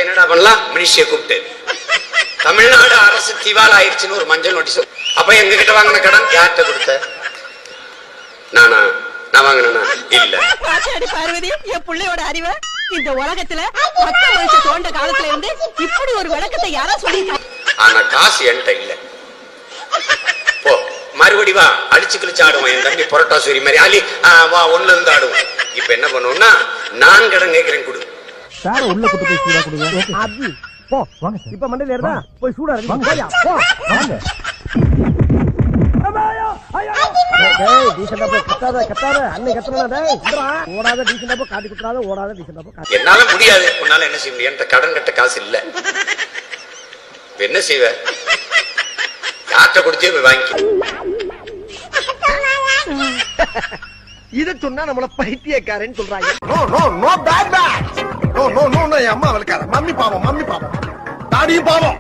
என்னடா பண்ணலாம், மினிஸ்ட்ரியை கூப்பிட்டு தமிழ்நாடு அரசு திவால் ஆயிடுச்சுன்னு ஒரு மஞ்சள் நோட்டீஸ். அப்ப எங்க கிட்ட வாங்கின கடன் யார்கிட்ட கொடுத்த? நானா? நான் வாங்கினா இல்ல. பார்வதி, என் பிள்ளையோட அறிவை இந்த உலகத்துல மத்த மனுஷ தோண்ட காலத்துல இருந்து இப்படி ஒரு விளக்கத்தை யாரா சொல்லிட்டாங்க. ஆனா காசு என்கிட்ட இல்ல. போ மறுபடி வா, அடிச்சு கிழிச்சு ஆடுவோம். என் தம்பி புரோட்டா சூரி மாதிரி அலி வா, ஒண்ணுல இருந்து ஆடுவோம். இப்ப என்ன பண்ணுவோம்னா, நான் கடன் கேட்கிறேன், கொடு. சார் உள்ள கூட்டு போய் சூடா கொடுங்க. அது போ வாங்க. இப்ப மண்டையில ஏறடா, போய் சூடா இருக்கு. போயா போ வாங்க. டேய் டீசன்டா போ, கத்தாத அன்னை கத்தறடா. டேய் ஓடாத, டீசன்டா போ, காட்டி குத்துறாத, ஓடாத, டீசன்டா போ. என்னால முடியாது. உன்னால என்ன செய்ய முடியும்? என்கிட்ட கடன் கட்ட காசு இல்ல. என்ன செய்வ? யார்கிட்ட கொடுத்தே போய் வாங்கி. இத சொன்னா நம்மள பைத்தியக்காரன்னு சொல்றாங்க. No no no bad bad. No no no, என் அம்மா வளர்க்காத. மம்மி பாவம், தாடியும் பாவம்.